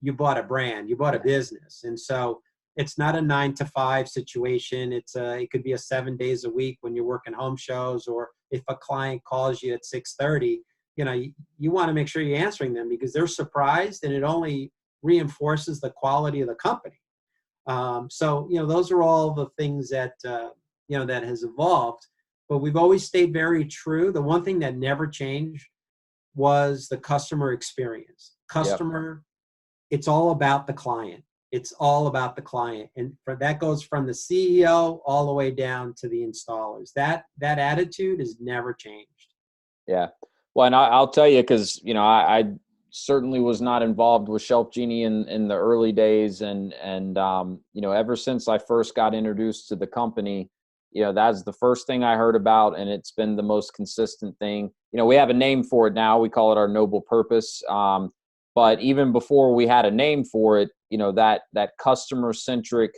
You bought a brand. You bought a business. And so it's not a 9-to-5 situation. It could be a 7 days a week when you're working home shows, or if a client calls you at 6:30, you know, you want to make sure you're answering them because they're surprised, and it only reinforces the quality of the company. So, you know, those are all the things that, you know, that has evolved, but we've always stayed very true. The one thing that never changed was the customer experience. It's all about the client. It's all about the client. And that goes from the CEO all the way down to the installers. That attitude has never changed. Yeah. Well, and I'll tell you, because, you know, I certainly was not involved with ShelfGenie in the early days. And you know, ever since I first got introduced to the company, you know, that's the first thing I heard about. And it's been the most consistent thing. You know, we have a name for it now. We call it our noble purpose. But even before we had a name for it, you know, that customer-centric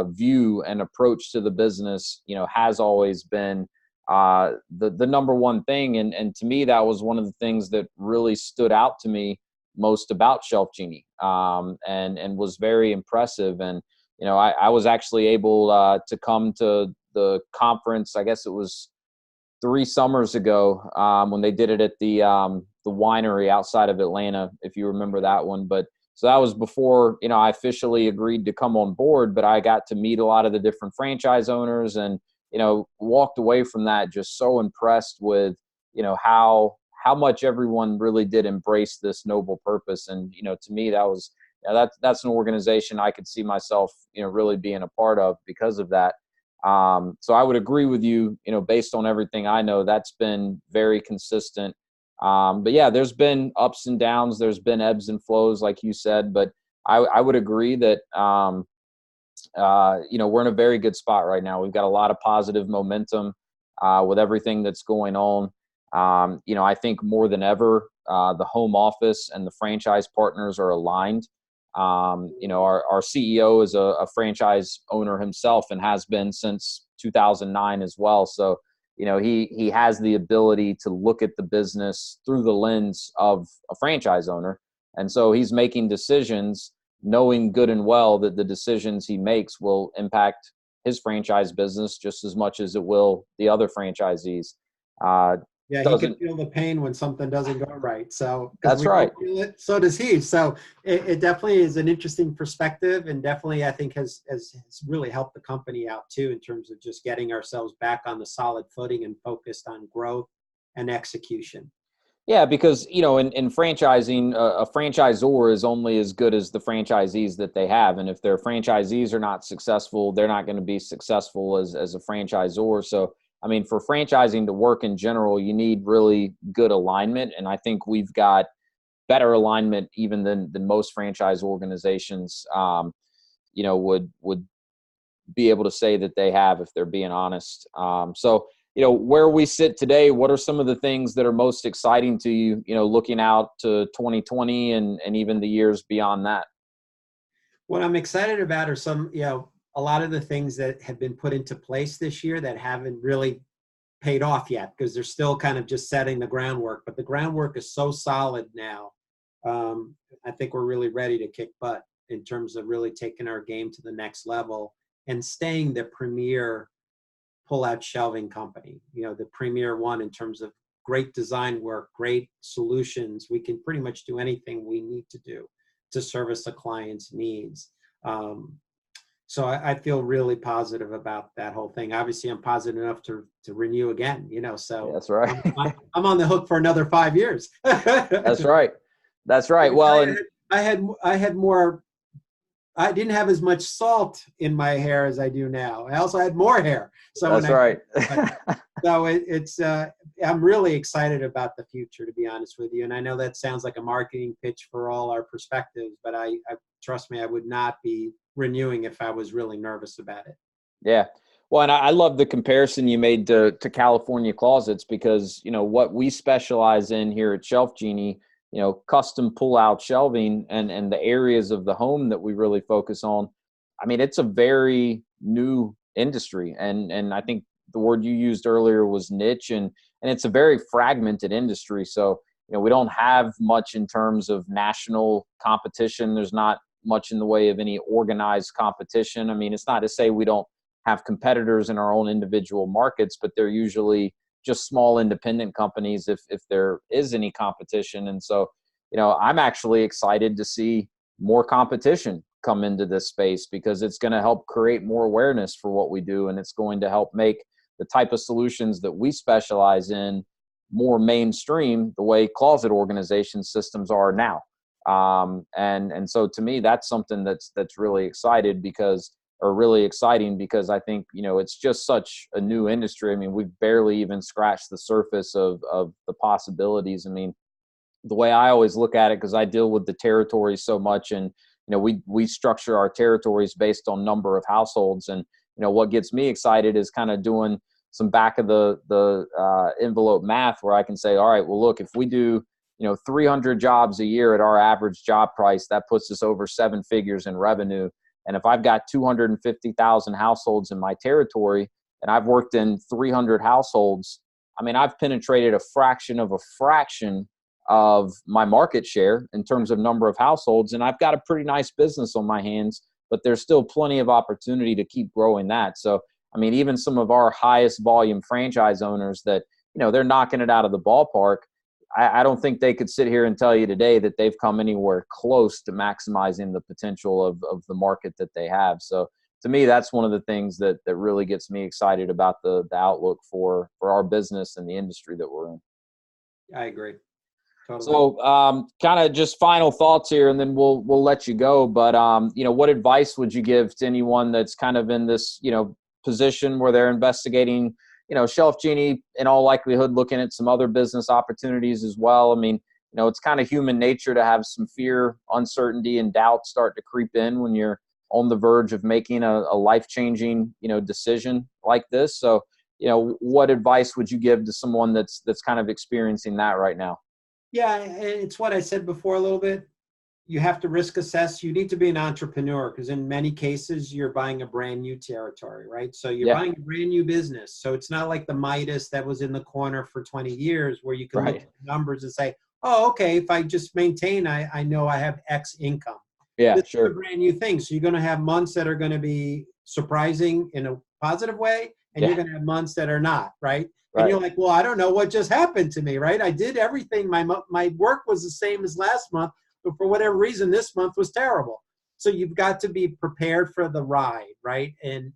view and approach to the business, you know, has always been the number one thing. And to me, that was one of the things that really stood out to me most about ShelfGenie, and was very impressive. And, you know, I was actually able to come to the conference, I guess it was 3 summers ago, when they did it at the winery outside of Atlanta, if you remember that one. But so that was before, you know, I officially agreed to come on board, but I got to meet a lot of the different franchise owners, and, you know, walked away from that just so impressed with, you know, how much everyone really did embrace this noble purpose. And, you know, to me, that was, that's an organization I could see myself, you know, really being a part of because of that. So I would agree with you, you know, based on everything I know, that's been very consistent. But yeah, there's been ups and downs. There's been ebbs and flows, like you said, but I would agree that, you know, we're in a very good spot right now. We've got a lot of positive momentum, with everything that's going on. You know, I think more than ever, the home office and the franchise partners are aligned. You know, our CEO is a franchise owner himself and has been since 2009 as well. So, you know, he has the ability to look at the business through the lens of a franchise owner. And so he's making decisions knowing good and well that the decisions he makes will impact his franchise business just as much as it will the other franchisees. Yeah, he can feel the pain when something doesn't go right. So that's right. Feel it, so does he. So it definitely is an interesting perspective, and definitely I think has really helped the company out too in terms of just getting ourselves back on the solid footing and focused on growth and execution. Yeah, because, you know, in franchising, a franchisor is only as good as the franchisees that they have. And if their franchisees are not successful, they're not going to be successful as a franchisor. So I mean, for franchising to work in general, you need really good alignment. And I think we've got better alignment even than most franchise organizations, would be able to say that they have, if they're being honest. So, where we sit today, what are some of the things that are most exciting to you, looking out to 2020 and even the years beyond that? What I'm excited about are some, a lot of the things that have been put into place this year that haven't really paid off yet, because they're still kind of just setting the groundwork. But the groundwork is so solid now. I think we're really ready to kick butt in terms of really taking our game to the next level and staying the premier pull-out shelving company, the premier one in terms of great design work, great solutions. We can pretty much do anything we need to do to service a client's needs. So I feel really positive about that whole thing. Obviously, I'm positive enough to renew again, so That's right. I'm on the hook for another 5 years. That's right. That's right. Well, I had more. I didn't have as much salt in my hair as I do now. I also had more hair. So that's right. So I'm really excited about the future, to be honest with you. And I know that sounds like a marketing pitch for all our perspectives, but I trust me, I would not be renewing if I was really nervous about it. Yeah. Well, and I love the comparison you made to California closets, because, what we specialize in here at ShelfGenie, custom pull-out shelving and the areas of the home that we really focus on. I mean, it's a very new industry. And I think the word you used earlier was niche, and it's a very fragmented industry. So, we don't have much in terms of national competition. There's not much in the way of any organized competition. I mean, it's not to say we don't have competitors in our own individual markets, but they're usually just small independent companies if there is any competition. And so, I'm actually excited to see more competition come into this space, because it's going to help create more awareness for what we do. And it's going to help make the type of solutions that we specialize in more mainstream, the way closet organization systems are now. And so to me, that's something that's really exciting, because I think, it's just such a new industry. I mean, we've barely even scratched the surface of the possibilities. I mean, the way I always look at it, because I deal with the territories so much, and, we structure our territories based on number of households. And, what gets me excited is kind of doing some back of the envelope math, where I can say, all right, well, look, if we do, 300 jobs a year at our average job price, that puts us over 7 figures in revenue. And if I've got 250,000 households in my territory, and I've worked in 300 households, I mean, I've penetrated a fraction of my market share in terms of number of households. And I've got a pretty nice business on my hands, but there's still plenty of opportunity to keep growing that. So, I mean, even some of our highest volume franchise owners that, they're knocking it out of the ballpark, I don't think they could sit here and tell you today that they've come anywhere close to maximizing the potential of the market that they have. So to me, that's one of the things that really gets me excited about the outlook for our business and the industry that we're in. I agree. Totally. So kind of just final thoughts here, and then we'll let you go. But, what advice would you give to anyone that's kind of in this, position where they're investigating, ShelfGenie, in all likelihood, looking at some other business opportunities as well? I mean, it's kind of human nature to have some fear, uncertainty, and doubt start to creep in when you're on the verge of making a life-changing, decision like this. So, what advice would you give to someone that's kind of experiencing that right now? Yeah, it's what I said before a little bit. You have to risk assess. You need to be an entrepreneur, because in many cases you're buying a brand new territory, right? So you're buying a brand new business. So it's not like the Midas that was in the corner for 20 years where you can look at the numbers and say, oh, okay, if I just maintain, I know I have X income. Yeah, this sure. is a brand new thing. So you're going to have months that are going to be surprising in a positive way, and you're going to have months that are not, right? And you're like, well, I don't know what just happened to me, right? I did everything. My work was the same as last month, but for whatever reason, this month was terrible. So you've got to be prepared for the ride, right? And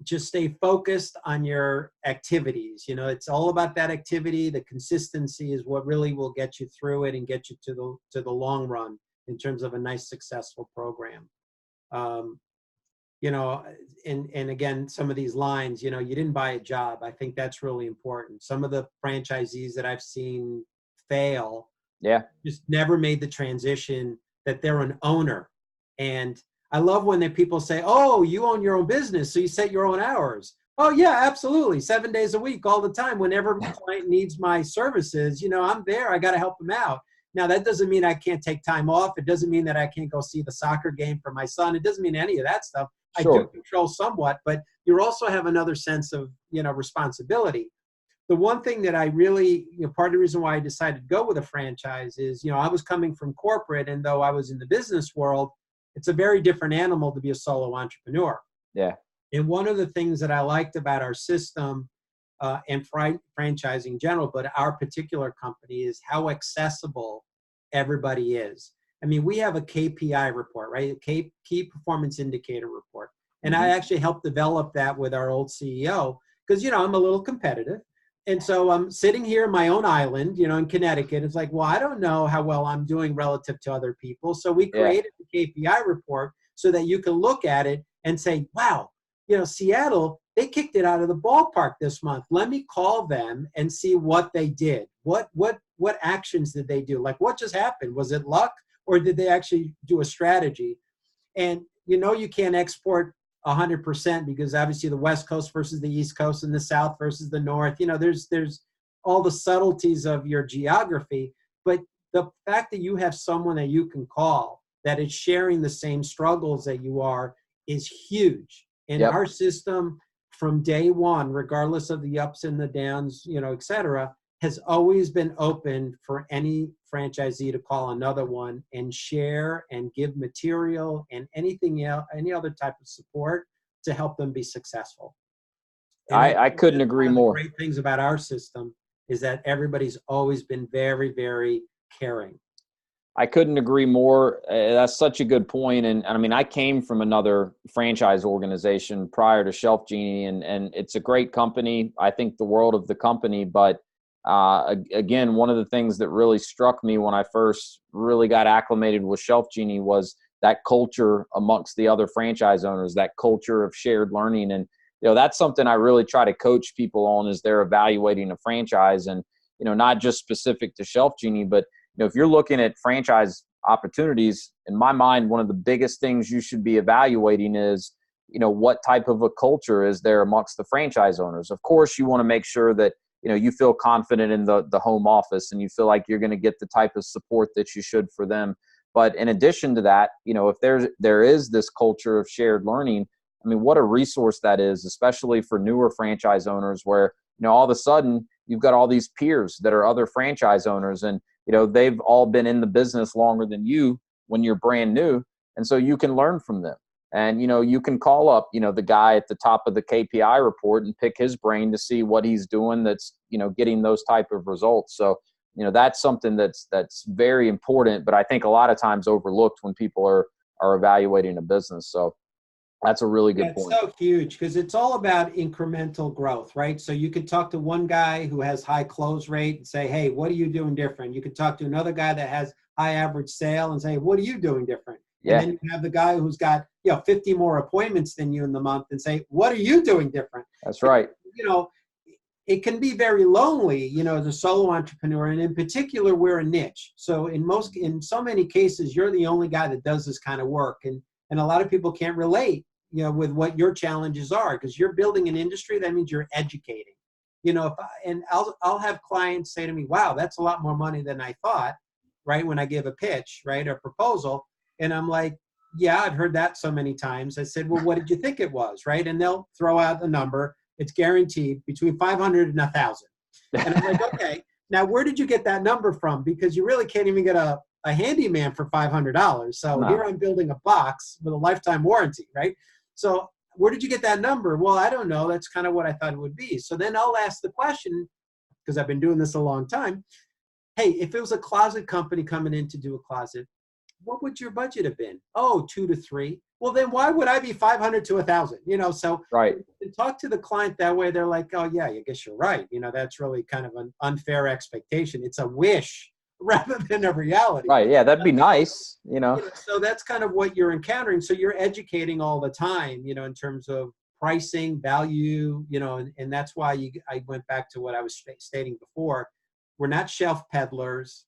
just stay focused on your activities. It's all about that activity. The consistency is what really will get you through it and get you to the long run in terms of a nice, successful program. you know, and again, some of these lines, you know, you didn't buy a job. I think that's really important. Some of the franchisees that I've seen fail Yeah. just never made the transition that they're an owner. And I love when people say, oh, you own your own business, so you set your own hours. Oh yeah, absolutely. 7 days a week, all the time. Whenever a client needs my services, you know, I'm there. I got to help them out. Now, that doesn't mean I can't take time off. It doesn't mean that I can't go see the soccer game for my son. It doesn't mean any of that stuff. I do Sure. control somewhat, but you also have another sense of, you know, responsibility. The one thing that I really, you know, part of the reason why I decided to go with a franchise is, you know, I was coming from corporate, and though I was in the business world, it's a very different animal to be a solo entrepreneur. Yeah. And one of the things that I liked about our system and franchising in general, but our particular company, is how accessible everybody is. I mean, we have a KPI report, right? A key performance indicator report. And I actually helped develop that with our old CEO because, you know, I'm a little competitive. And so I'm sitting here in my own island, you know, in Connecticut. It's like, well, I don't know how well I'm doing relative to other people. So we Yeah. created the KPI report so that you can look at it and say, wow, you know, Seattle, they kicked it out of the ballpark this month. Let me call them and see what they did. What actions did they do? Like, what just happened? Was it luck, or did they actually do a strategy? And you know, you can't export 100% because obviously the West Coast versus the East Coast and the South versus the North. You know, there's all the subtleties of your geography, but the fact that you have someone that you can call that is sharing the same struggles that you are is huge. And Yep. our system from day one, regardless of the ups and the downs, you know, et cetera, has always been open for any franchisee to call another one and share and give material and anything else, any other type of support to help them be successful. And I think couldn't that's agree one of the more. great things about our system is that everybody's always been very, very caring. I couldn't agree more. That's such a good point. And I mean, I came from another franchise organization prior to ShelfGenie, and it's a great company. I think the world of the company. But again, one of the things that really struck me when I first really got acclimated with ShelfGenie was that culture amongst the other franchise owners, that culture of shared learning. And, you know, that's something I really try to coach people on as they're evaluating a franchise. And, you know, not just specific to ShelfGenie, but you know, if you're looking at franchise opportunities, in my mind, one of the biggest things you should be evaluating is, you know, what type of a culture is there amongst the franchise owners. Of course, you want to make sure that, you know, you feel confident in the home office and you feel like you're going to get the type of support that you should for them. But in addition to that, you know, if there is this culture of shared learning, I mean, what a resource that is, especially for newer franchise owners where, you know, all of a sudden you've got all these peers that are other franchise owners, and you know, they've all been in the business longer than you when you're brand new. And so you can learn from them. And, you know, you can call up, you know, the guy at the top of the KPI report and pick his brain to see what he's doing that's, you know, getting those type of results. So, you know, that's something that's very important, but I think a lot of times overlooked when people are evaluating a business. So that's a really good point. It's so huge because it's all about incremental growth, right? So you could talk to one guy who has high close rate and say, hey, what are you doing different? You could talk to another guy that has high average sale and say, what are you doing different? Yeah. And then you have the guy who's got, you know, 50 more appointments than you in the month and say, what are you doing different? That's right. You know, it can be very lonely, you know, as a solo entrepreneur. And in particular, we're a niche. So in so many cases, you're the only guy that does this kind of work. And a lot of people can't relate, you know, with what your challenges are, because you're building an industry. That means you're educating, you know, I'll have clients say to me, wow, that's a lot more money than I thought, right? When I give a pitch, right, or proposal. And I'm like, yeah, I've heard that so many times. I said, well, what did you think it was? Right. And they'll throw out a number. It's guaranteed between 500 and 1,000. And I'm like, okay, now where did you get that number from? Because you really can't even get a handyman for $500. So No. Here I'm building a box with a lifetime warranty, right? So where did you get that number? Well, I don't know. That's kind of what I thought it would be. So then I'll ask the question, because I've been doing this a long time. Hey, if it was a closet company coming in to do a closet, what would your budget have been? Oh, 2 to 3. Well, then why would I be 500 to 1,000? You know, so Right. talk to the client that way. They're like, oh yeah, I guess you're right. You know, that's really kind of an unfair expectation. It's a wish, rather than a reality. Right. Yeah, that'd be nice, So that's kind of what you're encountering. So you're educating all the time, in terms of pricing, value, and that's why I went back to what I was stating before. We're not shelf peddlers,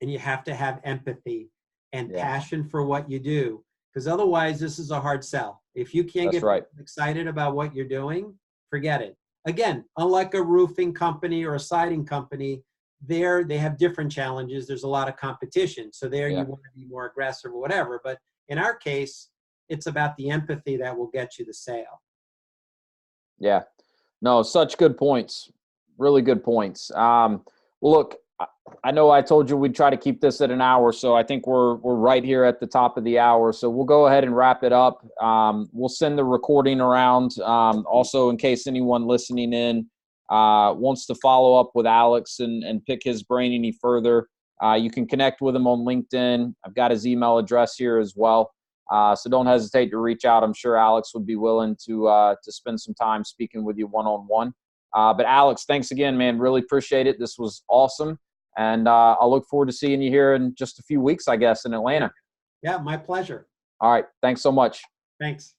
and you have to have empathy and passion for what you do, because otherwise this is a hard sell. If you can't get excited about what you're doing, forget it. Again, unlike a roofing company or a siding company, they have different challenges. There's a lot of competition. So there you want to be more aggressive or whatever. But in our case, it's about the empathy that will get you the sale. Yeah. No, such good points. Really good points. Well, look, I know I told you we'd try to keep this at an hour, so I think we're right here at the top of the hour. So we'll go ahead and wrap it up. We'll send the recording around. Also, in case anyone listening in wants to follow up with Alex and pick his brain any further, you can connect with him on LinkedIn. I've got his email address here as well. So don't hesitate to reach out. I'm sure Alex would be willing to spend some time speaking with you one-on-one. But Alex, thanks again, man. Really appreciate it. This was awesome. And I'll look forward to seeing you here in just a few weeks, I guess, in Atlanta. Yeah, my pleasure. All right. Thanks so much. Thanks.